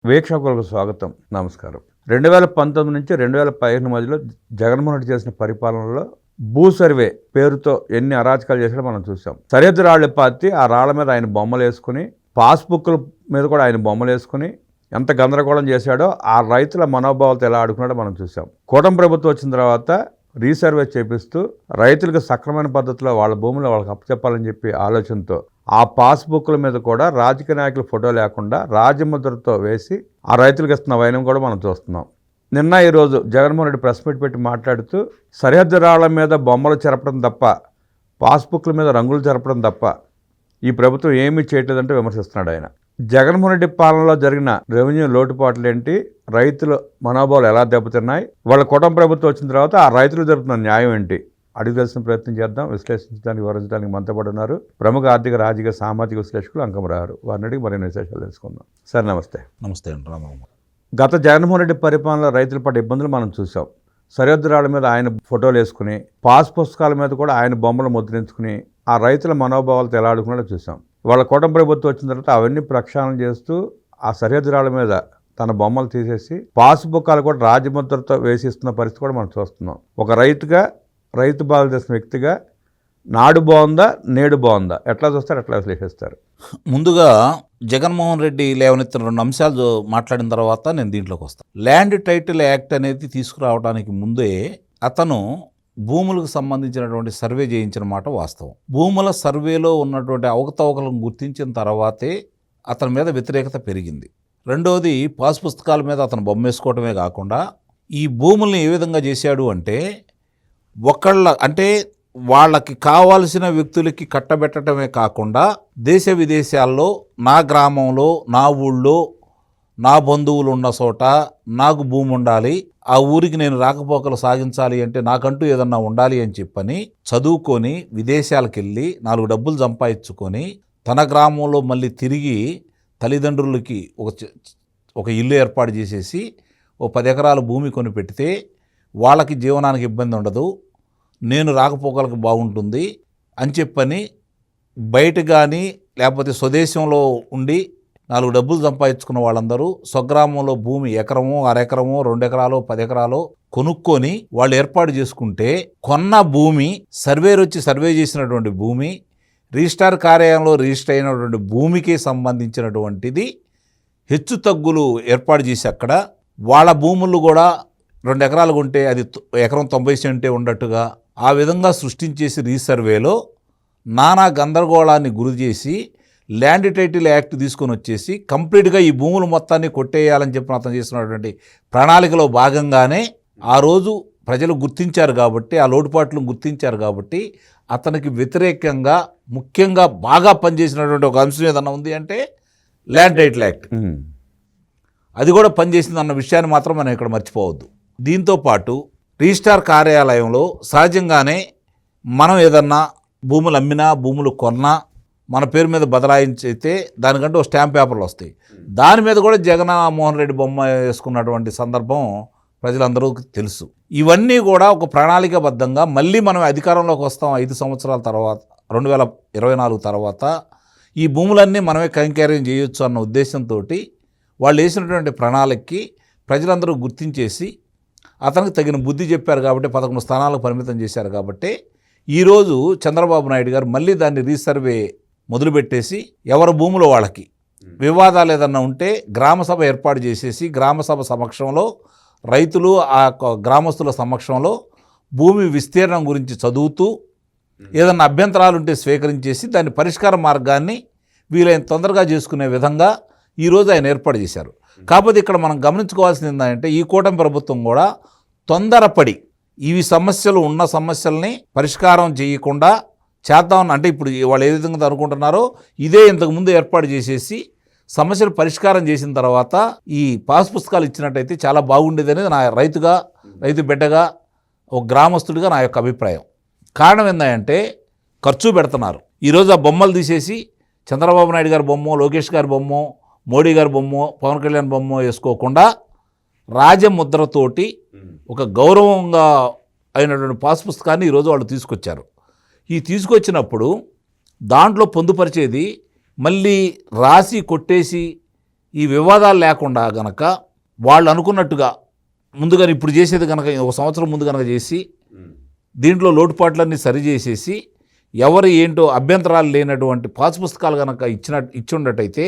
వీక్షకులకు స్వాగతం, నమస్కారం. 2019 నుంచి 2015 మధ్యలో జగన్మోహన్ రెడ్డి చేసిన పరిపాలనలో భూ సర్వే పేరుతో ఎన్ని అరాచకాలు చేశాడో మనం చూసాం. సరిహద్దు రాళ్ల పార్టీ ఆ రాళ్ల మీద ఆయన బొమ్మలు వేసుకుని, పాస్బుక్ల మీద కూడా ఆయన బొమ్మలు వేసుకుని ఎంత గందరగోళం చేశాడో, ఆ రైతుల మనోభావాలతో ఎలా ఆడుకున్నాడో మనం చూసాం. కూటమి ప్రభుత్వం వచ్చిన తర్వాత రీసర్వే చేపిస్తూ రైతులకు సక్రమైన పద్ధతిలో వాళ్ళ భూములు వాళ్ళకి అప్పచెప్పాలని చెప్పి ఆలోచనతో ఆ పాస్బుక్ల మీద కూడా రాజకీయ నాయకుల ఫోటో లేకుండా రాజముద్రతో వేసి ఆ రైతులకు ఇస్తున్న వైనం కూడా మనం చూస్తున్నాం. నిన్న ఈరోజు జగన్మోహన్ రెడ్డి ప్రెస్ మీట్ పెట్టి మాట్లాడుతూ సరిహద్దు రాళ్ల మీద బొమ్మలు చెరపడం తప్ప, పాస్బుక్ల మీద రంగులు చెరపడం తప్ప ఈ ప్రభుత్వం ఏమీ చేయట్లేదంటే విమర్శిస్తున్నాడు ఆయన. జగన్మోహన్ రెడ్డి పాలనలో జరిగిన రెవెన్యూ లోటుపాట్లు ఏంటి, రైతుల మనోభావాలు ఎలా దెబ్బతిన్నాయి, వాళ్ళ కూటమి ప్రభుత్వం వచ్చిన తర్వాత ఆ రైతులు జరుగుతున్న న్యాయం ఏంటి అడిగి తెలిసిన ప్రయత్నం చేద్దాం. విశ్లేషించడానికి, వివరించడానికి మనతో పాటు ఉన్నారు ప్రముఖ ఆర్థిక, రాజకీయ, సామాజిక విశ్లేషకులు అంకమరారు. వారిని అడిగి మరిన్ని విశేషాలు తెలుసుకుందాం. సార్ నమస్తే. నమస్తే అండి రామరావు. గత జగన్మోహన్ రెడ్డి పరిపాలనలో రైతుల పట్ల ఇబ్బందులు మనం చూసాం. సరిహద్దు రాళ్ల మీద ఆయన ఫోటోలు వేసుకుని, పాస్ పుస్తకాల మీద కూడా ఆయన బొమ్మలు ముద్రించుకుని ఆ రైతుల మనోభావాలతో ఎలా ఆడుకున్నాడో చూసాం. వాళ్ళ కూటమి ప్రభుత్వం వచ్చిన తర్వాత అవన్నీ ప్రక్షాళన చేస్తూ ఆ సరిహద్దు రాళ్ల మీద తన బొమ్మలు తీసేసి పాస్బుక్లు కూడా రాజముద్రతో వేసిస్తున్న పరిస్థితి కూడా మనం చూస్తున్నాం. ఒక రైతుగా, రైతు బాధలు చేసిన వ్యక్తిగా నాడు బాగుందా, నేడు బాగుందా, ఎట్లా చూస్తారు, ఎట్లా విశ్లేషిస్తారు? ముందుగా జగన్మోహన్ రెడ్డి లేవనెత్తిన 2 అంశాలు మాట్లాడిన తర్వాత నేను దీంట్లోకి వస్తాను. ల్యాండ్ టైటిల్ యాక్ట్ అనేది తీసుకురావడానికి ముందే అతను భూములకు సంబంధించినటువంటి సర్వే చేయించిన మాట వాస్తవం. భూముల సర్వేలో ఉన్నటువంటి అవకతవకలను గుర్తించిన తర్వాతే అతని మీద వ్యతిరేకత పెరిగింది. రెండవది, పాస్ పుస్తకాల మీద అతను బొమ్మ వేసుకోవటమే కాకుండా ఈ భూముల్ని ఏ విధంగా చేశాడు అంటే, అంటే వాళ్ళకి కావాల్సిన వ్యక్తులకి కట్టబెట్టడమే కాకుండా దేశ విదేశాల్లో నా గ్రామంలో, నా ఊళ్ళో, నా బంధువులు ఉన్న చోట నాకు భూమి ఉండాలి, ఆ ఊరికి నేను రాకపోకలు సాగించాలి అంటే నాకంటూ ఏదన్నా ఉండాలి అని చెప్పని చదువుకొని విదేశాలకు వెళ్ళి 4 డబ్బులు సంపాదించుకొని తన గ్రామంలో మళ్ళీ తిరిగి తల్లిదండ్రులకి ఒక ఇల్లు ఏర్పాటు చేసేసి 10 ఎకరాల భూమి కొని పెడితే వాళ్ళకి జీవనానికి ఇబ్బంది ఉండదు, నేను రాకపోకలకు బాగుంటుంది అని చెప్పని బయట కానీ లేకపోతే స్వదేశంలో ఉండి 4 డబ్బులు సంపాదించుకున్న వాళ్ళందరూ స్వగ్రామంలో భూమి ఎకరమో, 1/2 ఎకరమో, 2 ఎకరాలు, 10 ఎకరాలు కొనుక్కొని వాళ్ళు ఏర్పాటు చేసుకుంటే, కొన్న భూమి సర్వేర్ వచ్చి సర్వే చేసినటువంటి భూమి, రిజిస్ట్రార్ కార్యాలయంలో రిజిస్టర్ అయినటువంటి భూమికి సంబంధించినటువంటిది హెచ్చు తగ్గులు ఏర్పాటు చేసి అక్కడ వాళ్ళ భూములు కూడా 2 ఎకరాలు కొంటే అది ఎకరం 90 సెంటే ఉన్నట్టుగా ఆ విధంగా సృష్టించేసి రీసర్వేలో నానా గందరగోళాన్ని గురి చేసి ల్యాండ్ టైటిల్ యాక్ట్ తీసుకొని వచ్చేసి కంప్లీట్గా ఈ భూములు మొత్తాన్ని కొట్టేయాలని చెప్పి అతను చేసినటువంటి ప్రణాళికలో భాగంగానే ఆ రోజు ప్రజలు గుర్తించారు కాబట్టి, ఆ లోటుపాట్లను గుర్తించారు కాబట్టి అతనికి వ్యతిరేకంగా ముఖ్యంగా బాగా పనిచేసినటువంటి ఒక అంశం ఏదన్నా ఉంది అంటే ల్యాండ్ టైటిల్ యాక్ట్. అది కూడా పనిచేసింది అన్న విషయాన్ని మాత్రం మనం ఇక్కడ మర్చిపోవద్దు. దీంతోపాటు రిజిస్ట్రార్ కార్యాలయంలో సహజంగానే మనం ఏదన్నా భూములు అమ్మినా, భూములు కొన్నా మన పేరు మీద బదలాయించైతే దానికంటే ఒక స్టాంప్ పేపర్లు వస్తాయి. దాని మీద కూడా జగన్మోహన్ రెడ్డి బొమ్మ వేసుకున్నటువంటి సందర్భం ప్రజలందరూ తెలుసు. ఇవన్నీ కూడా ఒక ప్రణాళికాబద్ధంగా మళ్ళీ మనం అధికారంలోకి వస్తాం 5 సంవత్సరాల తర్వాత, 2024 తర్వాత ఈ భూములన్నీ మనమే కైంకర్యం చేయొచ్చు అన్న ఉద్దేశంతో వాళ్ళు వేసినటువంటి ప్రణాళికకి ప్రజలందరూ గుర్తించేసి అతనికి తగిన బుద్ధి చెప్పారు కాబట్టి 11 స్థానాలకు పరిమితం చేశారు. కాబట్టి ఈరోజు చంద్రబాబు నాయుడు గారు మళ్ళీ దాన్ని రీసర్వే మొదలుపెట్టేసి ఎవరి భూములో వాళ్ళకి వివాదాలు ఏదన్నా ఉంటే గ్రామసభ ఏర్పాటు చేసేసి గ్రామసభ సమక్షంలో రైతులు ఆ గ్రామస్తుల సమక్షంలో భూమి విస్తీర్ణం గురించి చదువుతూ ఏదన్నా అభ్యంతరాలు ఉంటే స్వీకరించేసి దాని పరిష్కార మార్గాన్ని వీలైన తొందరగా చేసుకునే విధంగా ఈరోజు ఆయన ఏర్పాటు చేశారు. కాకపోతే ఇక్కడ మనం గమనించుకోవాల్సింది ఏంటంటే, ఈ కూటమి ప్రభుత్వం కూడా తొందరపడి ఇవి సమస్యలు ఉన్న సమస్యల్ని పరిష్కారం చేయకుండా చేద్దామని, అంటే ఇప్పుడు వాళ్ళు ఏ విధంగా అనుకుంటున్నారో ఇదే ఇంతకుముందు ఏర్పాటు చేసేసి సమస్యలు పరిష్కారం చేసిన తర్వాత ఈ పాస్ పుస్తకాలు ఇచ్చినట్టయితే చాలా బాగుండేది అనేది నా రైతు బిడ్డగా, ఒక గ్రామస్తుడిగా నా యొక్క అభిప్రాయం. కారణం ఏంటంటే ఖర్చు పెడుతున్నారు. ఈరోజు ఆ బొమ్మలు తీసేసి చంద్రబాబు నాయుడు గారి బొమ్మ, లోకేష్ గారి బొమ్మ, మోడీ గారి బొమ్మ, పవన్ కళ్యాణ్ బొమ్మ వేసుకోకుండా రాజముద్రతోటి ఒక గౌరవంగా అయినటువంటి పాస్ పుస్తకాన్ని ఈరోజు వాళ్ళు తీసుకొచ్చారు. ఈ తీసుకొచ్చినప్పుడు దాంట్లో పొందుపరిచేది మళ్ళీ రాసి కొట్టేసి ఈ వివాదాలు లేకుండా గనక వాళ్ళు అనుకున్నట్టుగా ముందుగా ఇప్పుడు చేసేది కనుక ఒక సంవత్సరం ముందు కనుక చేసి దీంట్లో లోటుపాట్లన్నీ సరిచేసేసి ఎవరు ఏంటో అభ్యంతరాలు లేనటువంటి పాస్ పుస్తకాలు కనుక ఇచ్చుండటైతే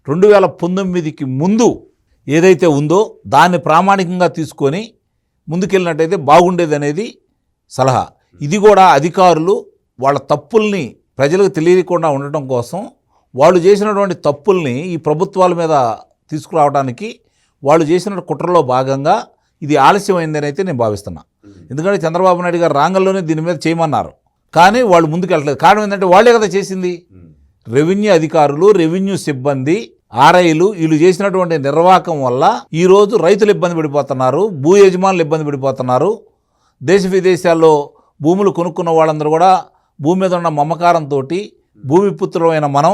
2019కి ముందు ఏదైతే ఉందో దాన్ని ప్రామాణికంగా తీసుకొని ముందుకెళ్ళినట్టయితే బాగుండేది అనేది సలహా. ఇది కూడా అధికారులు వాళ్ళ తప్పుల్ని ప్రజలకు తెలియకుండా ఉండటం కోసం వాళ్ళు చేసినటువంటి తప్పుల్ని ఈ ప్రభుత్వాల మీద తీసుకురావడానికి వాళ్ళు చేసిన కుట్రలో భాగంగా ఇది ఆలస్యమైందని అయితే నేను భావిస్తున్నా. ఎందుకంటే చంద్రబాబు నాయుడు గారు రాంగంలోనే దీని మీద చేయమన్నారు, కానీ వాళ్ళు ముందుకు వెళ్ళట్లేదు. కారణం ఏంటంటే వాళ్ళే కదా చేసింది. రెవెన్యూ అధికారులు, రెవెన్యూ సిబ్బంది, ఆర్ఐలు వీళ్ళు చేసినటువంటి నిర్వాహకం వల్ల ఈరోజు రైతులు ఇబ్బంది పడిపోతున్నారు, భూ యజమానులు ఇబ్బంది పడిపోతున్నారు. దేశ విదేశాల్లో భూములు కొనుక్కున్న వాళ్ళందరూ కూడా భూమి మీద ఉన్న మమకారంతో భూమి పుత్రులమైన మనం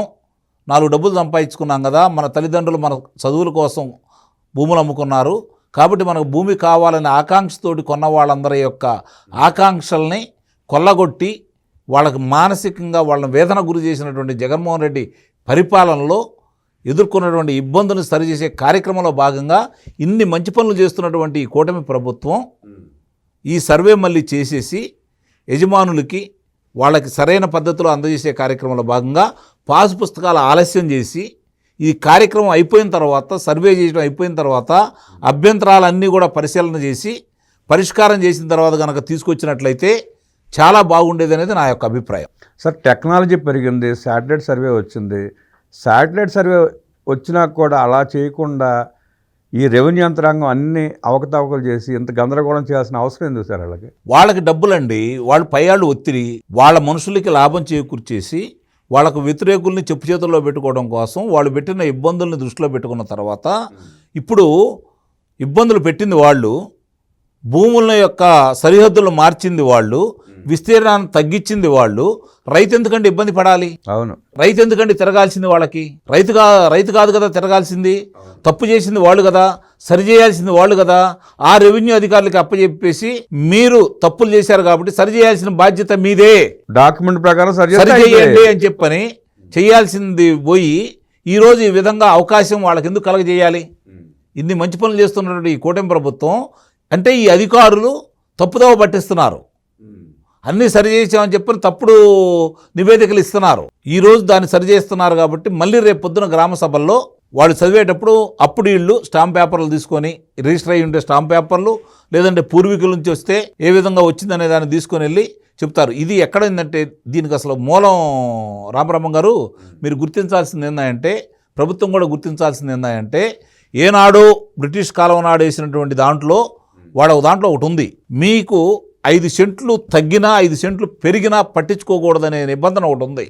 4 డబ్బులు సంపాదించుకున్నాం కదా, మన తల్లిదండ్రులు మన చదువుల కోసం భూములు అమ్ముకున్నారు కాబట్టి మనకు భూమి కావాలనే ఆకాంక్షతోటి కొన్న వాళ్ళందరి యొక్క ఆకాంక్షల్ని కొల్లగొట్టి వాళ్ళకి మానసికంగా వాళ్ళని వేదన గురి చేసినటువంటి జగన్మోహన్ రెడ్డి పరిపాలనలో ఎదుర్కొన్నటువంటి ఇబ్బందులను సరిచేసే కార్యక్రమంలో భాగంగా ఇన్ని మంచి పనులు చేస్తున్నటువంటి ఈ కూటమి ప్రభుత్వం ఈ సర్వే మళ్ళీ చేసేసి యజమానులకి వాళ్ళకి సరైన పద్ధతిలో అందజేసే కార్యక్రమంలో భాగంగా పాస్ పుస్తకాలు ఆలస్యం చేసి ఈ కార్యక్రమం అయిపోయిన తర్వాత, సర్వే చేయడం అయిపోయిన తర్వాత అభ్యంతరాలన్నీ కూడా పరిశీలన చేసి పరిష్కారం చేసిన తర్వాత కనుక తీసుకొచ్చినట్లయితే చాలా బాగుండేది అనేది నా యొక్క అభిప్రాయం. సార్, టెక్నాలజీ పెరిగింది, శాటిలైట్ సర్వే వచ్చింది. శాటిలైట్ సర్వే వచ్చినా కూడా అలా చేయకుండా ఈ రెవెన్యూ యంత్రాంగం అన్ని అవకతవకలు చేసి ఇంత గందరగోళం చేయాల్సిన అవసరం ఎందుకు సార్? వాళ్ళకి డబ్బులండి, వాళ్ళు పైయాళ్ళు ఒత్తిడి, వాళ్ళ మనుషులకి లాభం చేకూర్చేసి వాళ్ళకు వ్యతిరేకుల్ని చెప్పు చేతుల్లో పెట్టుకోవడం కోసం వాళ్ళు పెట్టిన ఇబ్బందుల్ని దృష్టిలో పెట్టుకున్న తర్వాత ఇప్పుడు ఇబ్బందులు పెట్టింది వాళ్ళు, భూముల యొక్క సరిహద్దులు మార్చింది వాళ్ళు, విస్తీర్ణాన్ని తగ్గించింది వాళ్ళు. రైతు ఎందుకంటే ఇబ్బంది పడాలి? అవును, రైతు ఎందుకంటే తిరగాల్సింది వాళ్ళకి? రైతు కాదు కదా తిరగాల్సింది, తప్పు చేసింది వాళ్ళు కదా, సరిచేయాల్సింది వాళ్ళు కదా. ఆ రెవెన్యూ అధికారులకి అప్పచెప్పేసి మీరు తప్పులు చేశారు కాబట్టి సరిచేయాల్సిన బాధ్యత మీదే, డాక్యుమెంట్ ప్రకారం సరిచేయండి అని చెప్పని చేయాల్సింది పోయి ఈరోజు ఈ విధంగా అవకాశం వాళ్ళకి ఎందుకు కలగజేయాలి? ఇన్ని మంచి పనులు చేస్తున్నటువంటి ఈ కూటమి ప్రభుత్వం అంటే ఈ అధికారులు తప్పుదోవ పట్టిస్తున్నారు. అన్నీ సరిచేసామని చెప్పని తప్పుడు నివేదికలు ఇస్తున్నారు. ఈరోజు దాన్ని సరిచేస్తున్నారు కాబట్టి మళ్ళీ రేపు పొద్దున గ్రామ సభల్లో వాళ్ళు చదివేటప్పుడు అప్పుడు వీళ్ళు స్టాంప్ పేపర్లు తీసుకొని, రిజిస్టర్ అయ్యి ఉండే స్టాంప్ పేపర్లు లేదంటే పూర్వీకుల నుంచి వస్తే ఏ విధంగా వచ్చిందనే దాన్ని తీసుకొని వెళ్ళి చెప్తారు. ఇది ఎక్కడైందంటే దీనికి అసలు మూలం రామబ్రహ్మం గారు మీరు గుర్తించాల్సింది ఏంటంటే, ప్రభుత్వం కూడా గుర్తించాల్సింది ఏంటంటే, ఏనాడో బ్రిటిష్ కాలం నాడు వేసినటువంటి దాంట్లో దాంట్లో ఒకటి ఉంది, మీకు 5 సెంట్లు తగ్గినా 5 సెంట్లు పెరిగినా పట్టించుకోకూడదనే నిబంధన ఒకటి ఉంది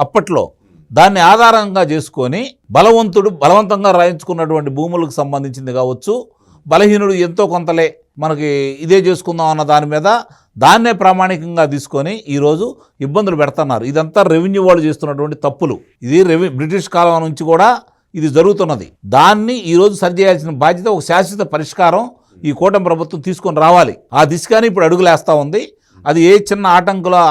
అప్పట్లో. దాన్ని ఆధారంగా చేసుకొని బలవంతంగా రాయించుకున్నటువంటి భూములకు సంబంధించింది కావచ్చు, బలహీనుడు ఎంతో కొంతలే మనకి ఇదే చేసుకుందాం అన్న దాని మీద దాన్నే ప్రామాణికంగా తీసుకొని ఈరోజు ఇబ్బందులు పెడుతున్నారు. ఇదంతా రెవెన్యూ వాళ్ళు చేస్తున్నటువంటి తప్పులు. ఇది బ్రిటిష్ కాలం నుంచి కూడా ఇది జరుగుతున్నది. దాన్ని ఈరోజు సరిచేయాల్సిన బాధ్యత, ఒక శాశ్వత పరిష్కారం ఈ కూటమి ప్రభుత్వం తీసుకొని రావాలి. ఆ దిశగానే ఇప్పుడు అడుగులేస్తూ ఉంది. అది ఏ చిన్న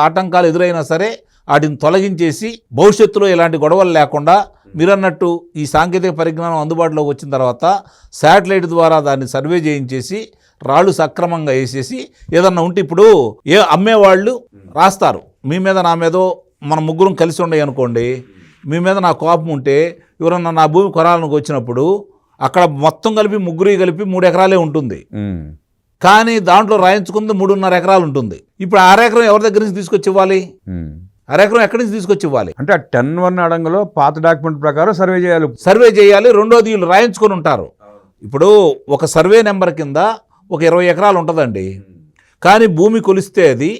ఆటంకాలు ఎదురైనా సరే వాటిని తొలగించేసి భవిష్యత్తులో ఇలాంటి గొడవలు లేకుండా మీరన్నట్టు ఈ సాంకేతిక పరిజ్ఞానం అందుబాటులోకి వచ్చిన తర్వాత శాటిలైట్ ద్వారా దాన్ని సర్వే చేయించేసి రాళ్ళు సక్రమంగా వేసేసి ఏదన్నా ఉంటే ఇప్పుడు అమ్మేవాళ్ళు రాస్తారు, మీ మీద నా మీదో మన ముగ్గురం కలిసి ఉండే అనుకోండి, మీ మీద నా కోపం ఉంటే ఎవరన్నా నా భూమి కొనాలకు వచ్చినప్పుడు అక్కడ మొత్తం కలిపి ముగ్గురు కలిపి 3 ఎకరాలే ఉంటుంది, కానీ దాంట్లో రాయించుకుంది 3.5 ఎకరాలు ఉంటుంది. ఇప్పుడు 6 ఎకరం ఎవరి దగ్గర నుంచి తీసుకొచ్చి ఇవ్వాలి? 6 ఎకరం ఎక్కడి నుంచి తీసుకొచ్చి ఇవ్వాలి? అంటే 10(1) అడంగలో పాత డాక్యుమెంట్ ప్రకారం సర్వే చేయాలి. రెండోది వీళ్ళు రాయించుకొని ఉంటారు. ఇప్పుడు ఒక సర్వే నెంబర్ కింద ఒక 20 ఎకరాలు ఉంటుందండి, కానీ భూమి కొలిస్తే అది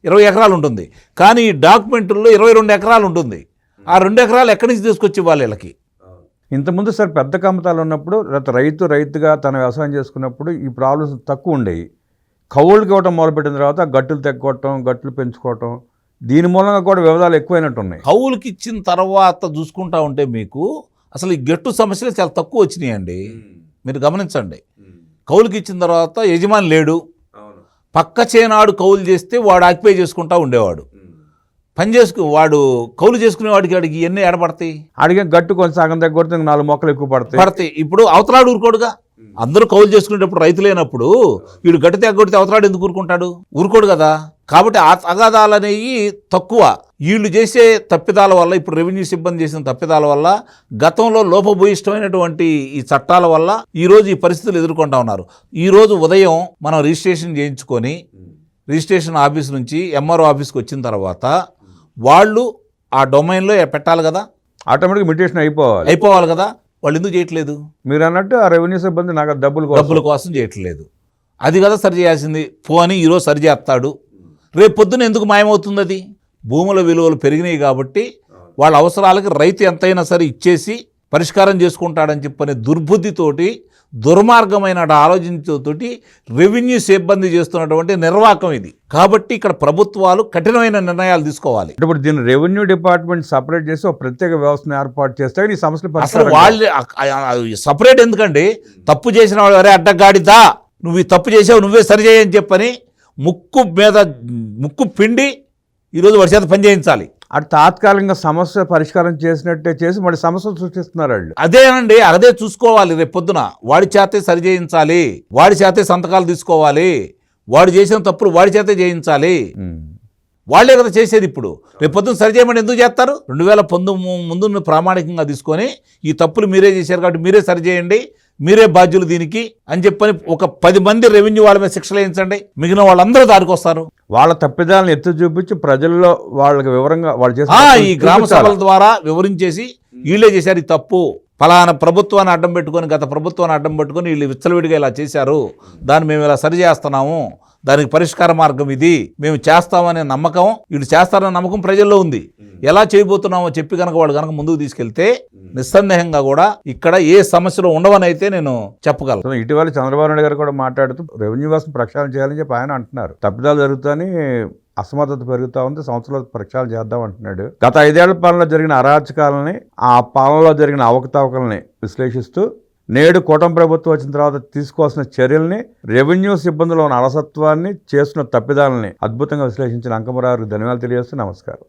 20 ఎకరాలు ఉంటుంది, కానీ ఈ డాక్యుమెంట్లో 22 ఎకరాలు ఉంటుంది. ఆ 2 ఎకరాలు ఎక్కడి నుంచి తీసుకొచ్చి ఇవ్వాలి వీళ్ళకి? ఇంతకుముందు సార్ పెద్ద కమతాలు ఉన్నప్పుడు రైతుగా తన వ్యవసాయం చేసుకున్నప్పుడు ఈ ప్రాబ్లమ్స్ తక్కువ ఉండేవి. కౌలుకి ఇవ్వటం మొదలుపెట్టిన తర్వాత గట్టులు తెక్కోవటం, గట్టులు పెంచుకోవటం, దీని మూలంగా కూడా వివాదాలు ఎక్కువైనట్టున్నాయి. కౌలుకి ఇచ్చిన తర్వాత చూసుకుంటా ఉంటే మీకు అసలు ఈ గట్టు సమస్యలు చాలా తక్కువ వచ్చినాయండి. మీరు గమనించండి, కౌలుకి ఇచ్చిన తర్వాత యజమాని లేడు, పక్క చేనాడు కౌలు చేస్తే వాడు ఆక్యుపై చేసుకుంటా ఉండేవాడు. వాడు కౌలు చేసుకునే వాడికి ఇవన్నీ ఏడపడతాయి. అడిగే గట్టు కొంచెం సగం దగ్గర కొడితే 4 మొక్కలు ఎక్కువ పడతాయి. ఇప్పుడు అవతలాడు ఊరుకోడుగా. అందరూ కౌలు చేసుకునేటప్పుడు రైతు లేనప్పుడు వీడు గట్టి తెగొడితే అవతలాడు ఎందుకు ఊరుకుంటాడు? ఊరుకోడు కదా. కాబట్టి ఆ తగాదాలు అనేవి తక్కువ. వీళ్ళు చేసే తప్పిదాల వల్ల, ఇప్పుడు రెవెన్యూ సిబ్బంది చేసిన తప్పిదాల వల్ల, గతంలో లోపభూయిష్టమైనటువంటి ఈ చట్టాల వల్ల ఈరోజు ఈ పరిస్థితులు ఎదుర్కొంటా ఉన్నారు. ఈరోజు ఉదయం మనం రిజిస్ట్రేషన్ చేయించుకొని రిజిస్ట్రేషన్ ఆఫీస్ నుంచి ఎంఆర్ఓ ఆఫీస్కి వచ్చిన తర్వాత వాళ్ళు ఆ డొమైన్లో పెట్టాలి కదా, ఆటోమేటిక్ మిటిగేషన్ అయిపోవాలి కదా. వాళ్ళు ఎందుకు చేయట్లేదు? మీరు అన్నట్టు ఆ రెవెన్యూ సిబ్బంది నాకు డబ్బుల కోసం చేయట్లేదు. అది కదా సరి చేయాల్సింది. పోనీ ఈరోజు సరి చేస్తాడు, రేపు పొద్దున ఎందుకు మాయమవుతుంది? అది భూముల విలువలు పెరిగినాయి కాబట్టి వాళ్ళ అవసరాలకి రైతు ఎంతైనా సరే ఇచ్చేసి పరిష్కారం చేసుకుంటాడని చెప్పనే దుర్బుద్ధితోటి, దుర్మార్గమైన ఆలోచనతోటి రెవెన్యూ సిబ్బంది చేస్తున్నటువంటి నిర్వాహకం ఇది. కాబట్టి ఇక్కడ ప్రభుత్వాలు కఠినమైన నిర్ణయాలు తీసుకోవాలి. ఇప్పుడు దీన్ని రెవెన్యూ డిపార్ట్మెంట్ సపరేట్ చేసి ఒక ప్రత్యేక వ్యవస్థను ఏర్పాటు చేస్తే ఈ సమస్యలు అసలు వాళ్ళు సపరేట్ ఎందుకండి? తప్పు చేసిన వాళ్ళు అరే అడ్డగాడిదా, నువ్వు ఈ తప్పు చేసావు, నువ్వే సరి చేయని చెప్పని ముక్కు పిండి ఈరోజు వాడి చేత పని చేయించాలి. అటు తాత్కాలికంగా సమస్య పరిష్కారం చేసినట్టే చేసి మళ్ళీ సమస్యలు సృష్టిస్తున్నారు వాళ్ళు. అదేనండి, అదే చూసుకోవాలి. రేపు పొద్దున వాడి చేతే సరి చేయించాలి, వాడి చేతే సంతకాలు తీసుకోవాలి, వాడు చేసిన తప్పులు వాడి చేతే చేయించాలి. వాళ్లే కదా చేసేది. ఇప్పుడు రేపు పొద్దున సరి చేయమని ఎందుకు చేస్తారు? 2019 ముందు ప్రామాణికంగా తీసుకొని ఈ తప్పులు మీరే చేశారు కాబట్టి మీరే సరి చేయండి, మీరే బాధ్యులు దీనికి అని చెప్పని ఒక 10 మంది రెవెన్యూ వాళ్ళ మీద శిక్షలు వేయించండి, మిగిలిన వాళ్ళందరూ దానికి వస్తారు. వాళ్ళ తప్పిదాలను ఎత్తి చూపించి ప్రజల్లో వాళ్ళకి వివరంగా వాళ్ళు చేసే ఈ గ్రామ సభల ద్వారా వివరించేసి వీళ్ళే చేశారు ఈ తప్పు, ఫలానా ప్రభుత్వాన్ని అడ్డం పెట్టుకొని, గత ప్రభుత్వాన్ని అడ్డం పెట్టుకొని వీళ్ళు విచ్చలవిడిగా ఇలా చేశారు, దాన్ని మేము ఇలా సరి చేస్తున్నాము, దానికి పరిష్కార మార్గం ఇది, మేము చేస్తామనే నమ్మకం, వీళ్ళు చేస్తారనే నమ్మకం ప్రజల్లో ఉంది. ఎలా చేయబోతున్నామో చెప్పి కనుక వాళ్ళు కనుక ముందుకు తీసుకెళ్తే నిస్సందేహంగా కూడా ఇక్కడ ఏ సమస్యలు ఉండవని అయితే నేను చెప్పగలను. ఇటీవల చంద్రబాబు నాయుడు గారు కూడా మాట్లాడుతూ రెవెన్యూ వ్యవస్థను ప్రక్షాళన చేయాలని చెప్పి ఆయన అంటున్నారు. తప్పిదాలు జరుగుతాయని, అసమర్థత పెరుగుతూ ఉంది, సంవత్సరాలు ప్రక్షాళన చేద్దాం అంటున్నాడు. గత 5 ఏళ్ల పాలనలో జరిగిన అరాచకాలని, ఆ పాలనలో జరిగిన అవకతవకల్ని విశ్లేషిస్తూ నేడు కూటమి ప్రభుత్వం వచ్చిన తర్వాత తీసుకోవాల్సిన చర్యల్ని, రెవెన్యూ సిబ్బందిలో ఉన్న అలసత్వాన్ని, చేస్తున్న తప్పిదాలని అద్భుతంగా విశ్లేషించిన అంకమరావుకి ధన్యవాదాలు తెలియజేస్తూ నమస్కారం.